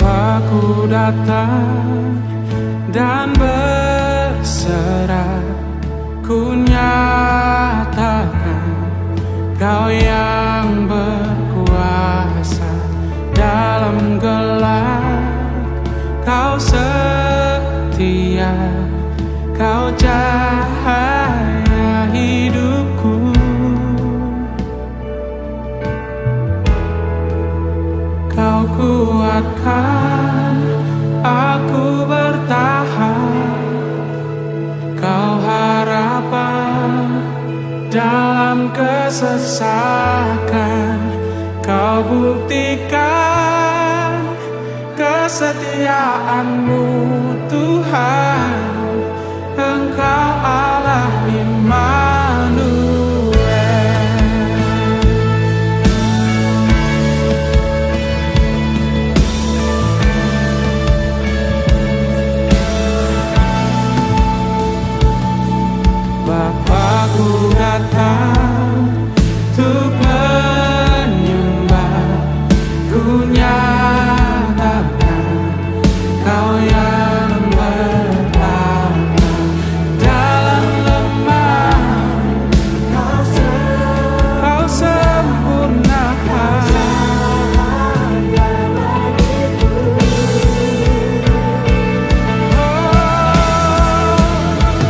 Bapakku datang dan berserah, ku nyatakan Kau yang berkuasa dalam gelap. Kau setia, Kau cahaya hidupku. Kau kuatkan aku bertahan, Kau harapan dalam kesesakan. Kau buktikan kesetiaan-Mu Tuhan, Engkau Allah Immanuel. Bapakku datang untuk menyembah, ku nyatakan Kau yang bertahan dalam lemah. Kau sempurnakan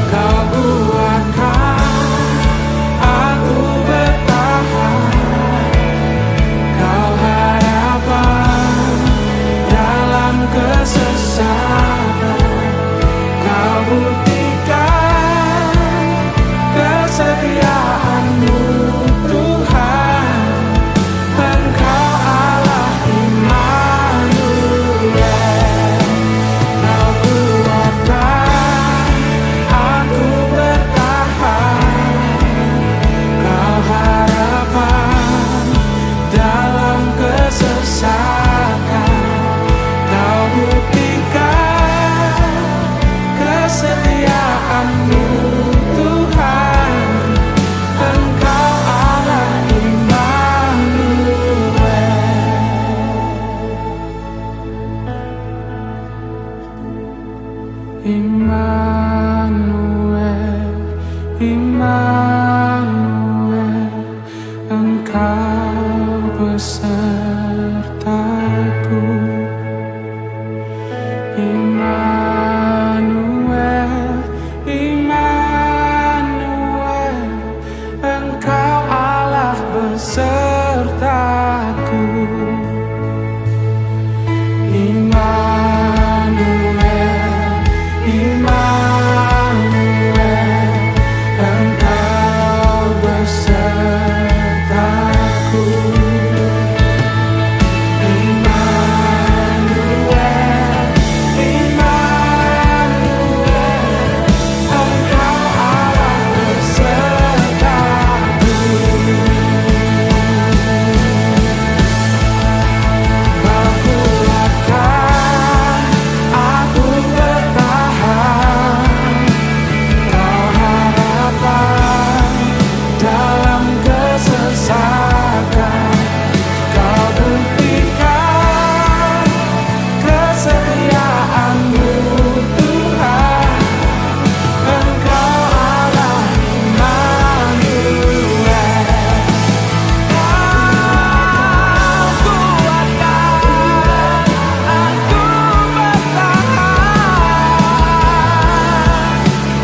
Kau kuatkan aku bertahan, Kau harapan dalam kesesakan. Kau buktikan kesetiaan-Mu Tuhan, Engkau Allah Immanuel. Kau kuatkan aku bertahan, Kau harapan dalam kesesakan. Kau buktikan kesetiaan-Mu Tuhan, Engkau Allah Immanuel. Immanuel, Immanuel, Engkau besertaku. Immanuel, Immanuel, Engkau Allah besertaku. Immanuel, Immanuel, Engkau besertaku. Immanuel, Immanuel, Engkau Allah besertaku. Kau kuatkan aku bertahan, Kau harapan dalam kesesakan. Kau buktikan kesetiaan-Mu Tuhan, Engkau Allah Immanuel. Kau kuatkan aku bertahan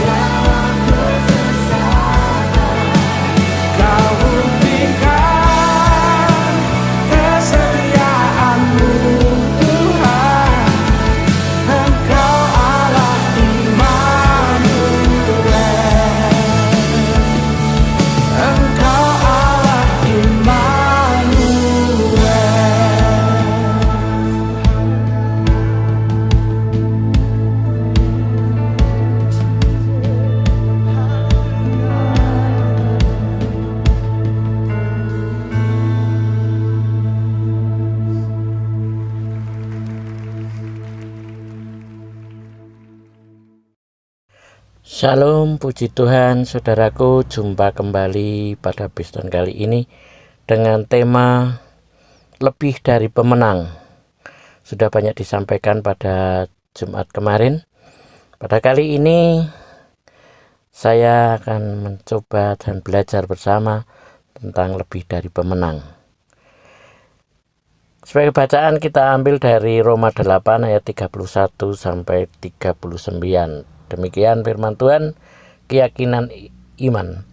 dalam kesesakan. Kau buktikan kesetiaan-Mu Tuhan, Engkau Allah Immanuel. Engkau Allah Immanuel. Shalom, puji Tuhan, saudaraku. Jumpa kembali pada Biston kali ini dengan tema lebih dari pemenang. sudah banyak disampaikan pada Jumat kemarin. Pada kali ini saya akan mencoba dan belajar bersama tentang lebih dari pemenang. Sebagai bacaan kita ambil dari Roma 8 ayat 31 sampai 39. Demikian firman Tuhan, keyakinan iman.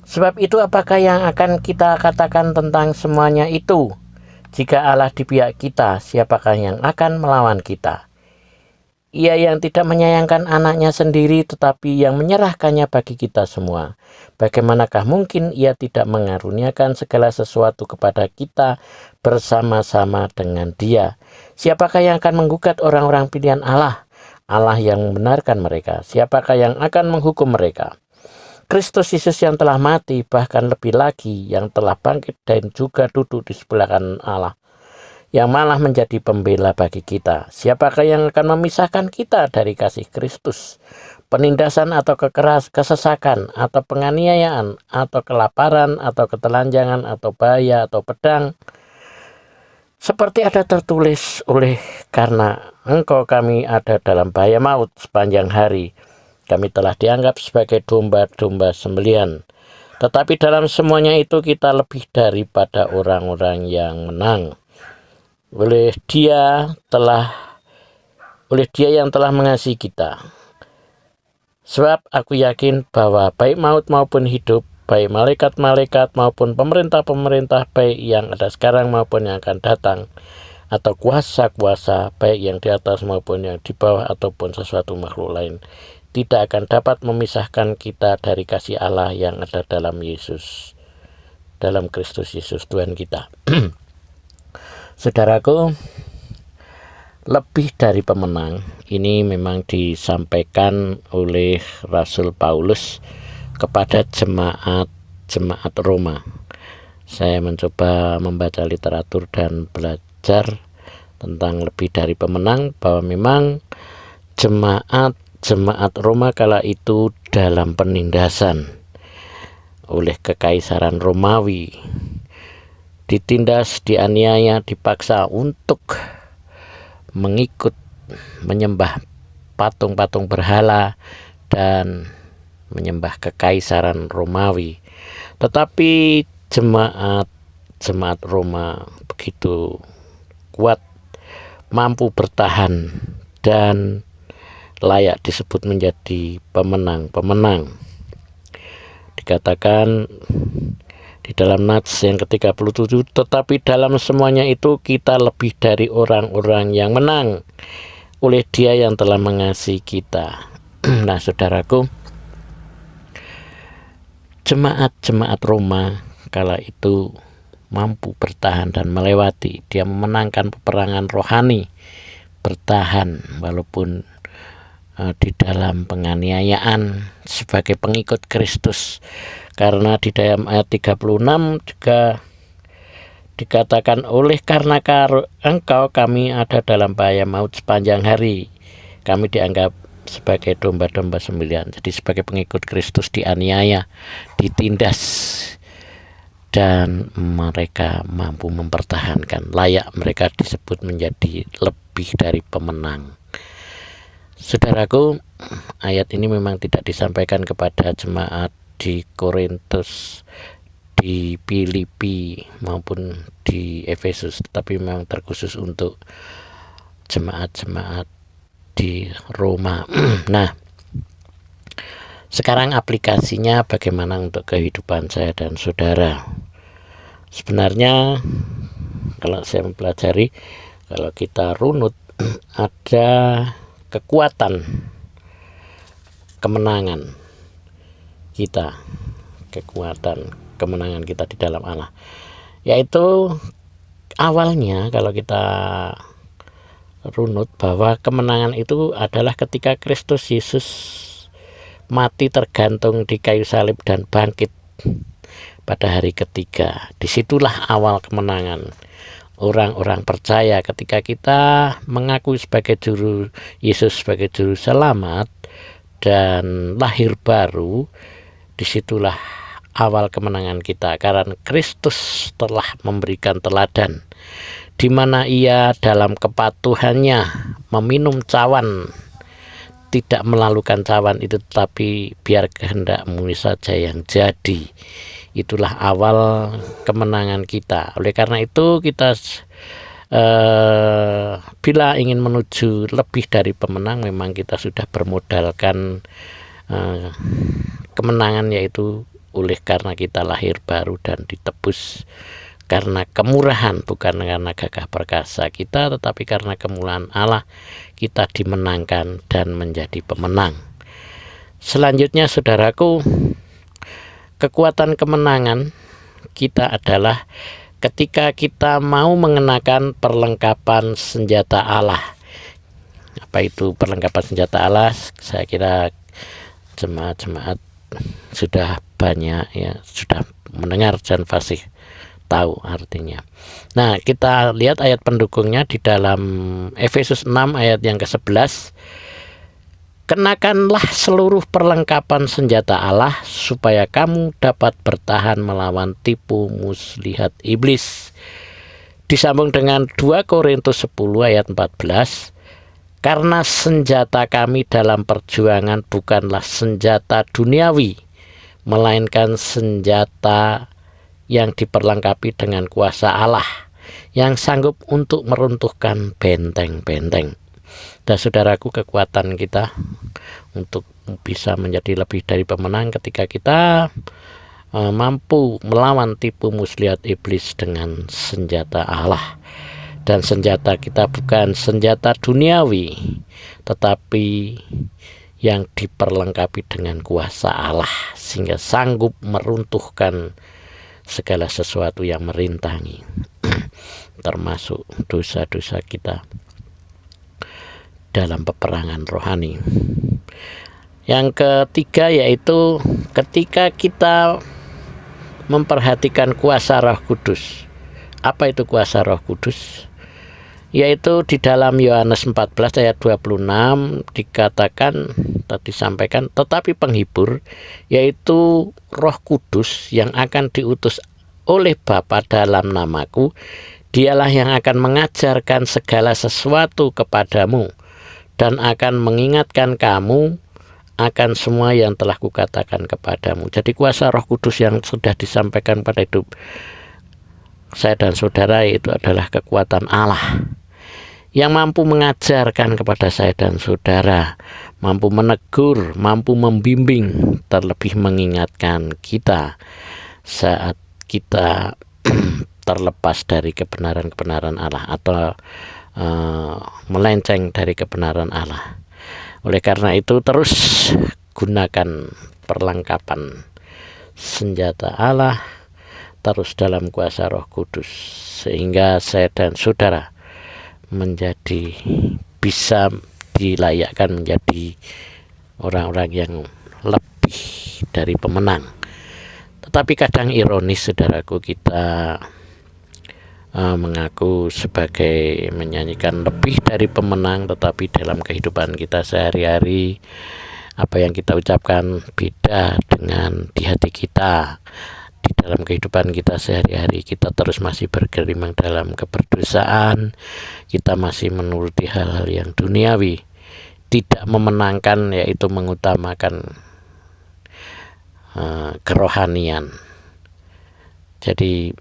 Sebab itu apakah yang akan kita katakan tentang semuanya itu? Jika Allah di pihak kita, siapakah yang akan melawan kita? Ia yang tidak menyayangkan anaknya sendiri, tetapi yang menyerahkannya bagi kita semua. Bagaimanakah mungkin ia tidak mengaruniakan segala sesuatu kepada kita bersama-sama dengan Dia? Siapakah yang akan menggugat orang-orang pilihan Allah? Allah yang membenarkan mereka. Siapakah yang akan menghukum mereka? Kristus Yesus yang telah mati, bahkan lebih lagi yang telah bangkit dan juga duduk di sebelah kanan Allah, yang malah menjadi pembela bagi kita. Siapakah yang akan memisahkan kita dari kasih Kristus? Penindasan atau kesesakan, atau penganiayaan, atau kelaparan, atau ketelanjangan, atau bahaya, atau pedang? Seperti ada tertulis, oleh karena engkau kami ada dalam bahaya maut sepanjang hari. Kami telah dianggap sebagai domba-domba sembelihan. Tetapi dalam semuanya itu kita lebih daripada orang-orang yang menang. Oleh dia yang telah mengasihi kita. Sebab aku yakin bahwa baik maut maupun hidup, baik malaikat-malaikat maupun pemerintah-pemerintah, baik yang ada sekarang maupun yang akan datang, atau kuasa-kuasa, baik yang di atas maupun yang di bawah, ataupun sesuatu makhluk lain, tidak akan dapat memisahkan kita dari kasih Allah yang ada dalam Kristus Yesus Tuhan kita. Saudaraku, lebih dari pemenang ini memang disampaikan oleh Rasul Paulus kepada jemaat Roma. Saya mencoba membaca literatur dan belajar tentang lebih dari pemenang, bahwa memang jemaat Roma kala itu dalam penindasan oleh kekaisaran Romawi, ditindas, dianiaya, dipaksa untuk menyembah patung-patung berhala dan menyembah kekaisaran Romawi. Tetapi jemaat Roma begitu kuat, mampu bertahan, dan layak disebut menjadi pemenang-pemenang. Dikatakan di dalam Nats yang ke-37, tetapi dalam semuanya itu kita lebih dari orang-orang yang menang oleh Dia yang telah mengasihi kita. Nah, saudaraku, jemaat Roma kala itu mampu bertahan dan melewati. Dia memenangkan peperangan rohani, bertahan walaupun di dalam penganiayaan sebagai pengikut Kristus. Karena di dalam ayat 36 juga dikatakan, oleh karena engkau kami ada dalam bahaya maut sepanjang hari. Kami dianggap sebagai domba-domba sembelihan. Jadi sebagai pengikut Kristus dianiaya, ditindas, dan mereka mampu mempertahankan. Layak mereka disebut menjadi lebih dari pemenang. Saudaraku, ayat ini memang tidak disampaikan kepada jemaat di Korintus, di Filipi maupun di Efesus, tetapi memang terkhusus untuk jemaat-jemaat di Roma. Nah, sekarang aplikasinya bagaimana untuk kehidupan saya dan saudara? Sebenarnya kalau saya mempelajari, kalau kita runut, ada kekuatan kemenangan kita, kekuatan kemenangan kita di dalam Allah, yaitu awalnya kalau kita runut bahwa kemenangan itu adalah ketika Kristus Yesus mati tergantung di kayu salib dan bangkit pada hari ketiga. Disitulah awal kemenangan orang-orang percaya. Ketika kita mengaku sebagai Yesus sebagai juru selamat dan lahir baru, disitulah awal kemenangan kita, karena Kristus telah memberikan teladan. di mana ia dalam kepatuhannya meminum cawan, tidak melalukan cawan itu, tetapi biar kehendakmu saja yang jadi. Itulah awal kemenangan kita. Oleh karena itu kita bila ingin menuju lebih dari pemenang, memang kita sudah bermodalkan kemenangan, yaitu oleh karena kita lahir baru dan ditebus karena kemurahan, bukan karena gagah perkasa kita, tetapi karena kemurahan Allah kita dimenangkan dan menjadi pemenang. Selanjutnya saudaraku, kekuatan kemenangan kita adalah ketika kita mau mengenakan perlengkapan senjata Allah. Apa itu perlengkapan senjata Allah? Saya kira jemaat-jemaat sudah banyak ya, sudah mendengar dan fasih tahu artinya. Nah, kita lihat ayat pendukungnya di dalam Efesus 6 ayat yang ke-11. Kenakanlah seluruh perlengkapan senjata Allah supaya kamu dapat bertahan melawan tipu muslihat iblis. Disambung dengan 2 Korintus 10 ayat 14. Karena senjata kami dalam perjuangan bukanlah senjata duniawi, melainkan senjata yang diperlengkapi dengan kuasa Allah, yang sanggup untuk meruntuhkan benteng-benteng. Dan saudaraku, kekuatan kita untuk bisa menjadi lebih dari pemenang ketika kita mampu melawan tipu muslihat iblis dengan senjata Allah. Dan senjata kita bukan senjata duniawi, tetapi yang diperlengkapi dengan kuasa Allah, sehingga sanggup meruntuhkan segala sesuatu yang merintangi, termasuk dosa-dosa kita dalam peperangan rohani. Yang ketiga yaitu ketika kita memperhatikan kuasa Roh Kudus. Apa itu kuasa Roh Kudus? Yaitu di dalam Yohanes 14 ayat 26 dikatakan, tadi sampaikan, tetapi penghibur yaitu Roh Kudus yang akan diutus oleh Bapa dalam namaku, dialah yang akan mengajarkan segala sesuatu kepadamu dan akan mengingatkan kamu akan semua yang telah kukatakan kepadamu. Jadi kuasa Roh Kudus yang sudah disampaikan pada hidup saya dan saudara itu adalah kekuatan Allah yang mampu mengajarkan kepada saya dan saudara, mampu menegur, mampu membimbing, terlebih mengingatkan kita saat kita terlepas dari kebenaran-kebenaran Allah atau melenceng dari kebenaran Allah. Oleh karena itu terus gunakan perlengkapan senjata Allah terus dalam kuasa Roh Kudus, sehingga saya dan saudara menjadi bisa dilayakkan menjadi orang-orang yang lebih dari pemenang. Tetapi kadang ironis saudaraku, kita mengaku sebagai menyanyikan lebih dari pemenang, tetapi dalam kehidupan kita sehari-hari apa yang kita ucapkan beda dengan di hati kita. Di dalam kehidupan kita sehari-hari kita terus masih bergelimang dalam keberdosaan, kita masih menuruti hal-hal yang duniawi, tidak memenangkan, yaitu mengutamakan kerohanian. Jadi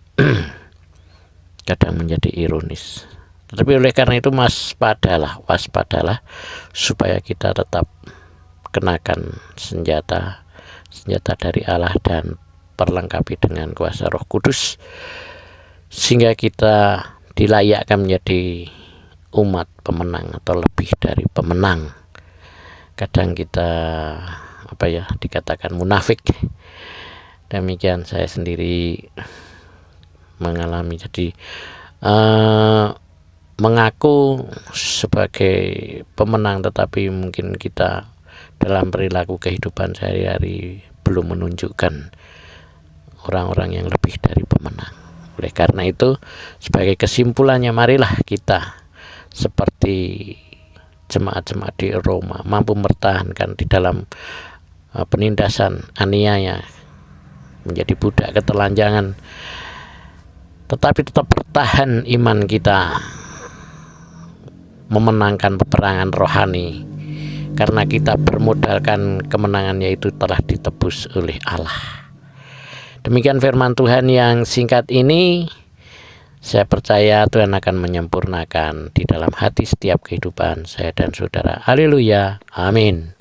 kadang menjadi ironis. Tetapi oleh karena itu waspadalah supaya kita tetap kenakan senjata dari Allah dan perlengkapi dengan kuasa Roh Kudus, sehingga kita dilayakkan menjadi umat pemenang atau lebih dari pemenang. Kadang kita dikatakan munafik. Demikian saya sendiri mengalami. Jadi mengaku sebagai pemenang, tetapi mungkin kita dalam perilaku kehidupan sehari-hari belum menunjukkan orang-orang yang lebih dari pemenang. Oleh karena itu, sebagai kesimpulannya, marilah kita seperti jemaat-jemaat di Roma mampu mempertahankan di dalam penindasan aniaya, menjadi budak ketelanjangan, tetapi tetap bertahan iman kita, memenangkan peperangan rohani, karena kita bermodalkan kemenangan yaitu telah ditebus oleh Allah. Demikian firman Tuhan yang singkat ini. Saya percaya Tuhan akan menyempurnakan di dalam hati setiap kehidupan saya dan saudara. Haleluya, amin.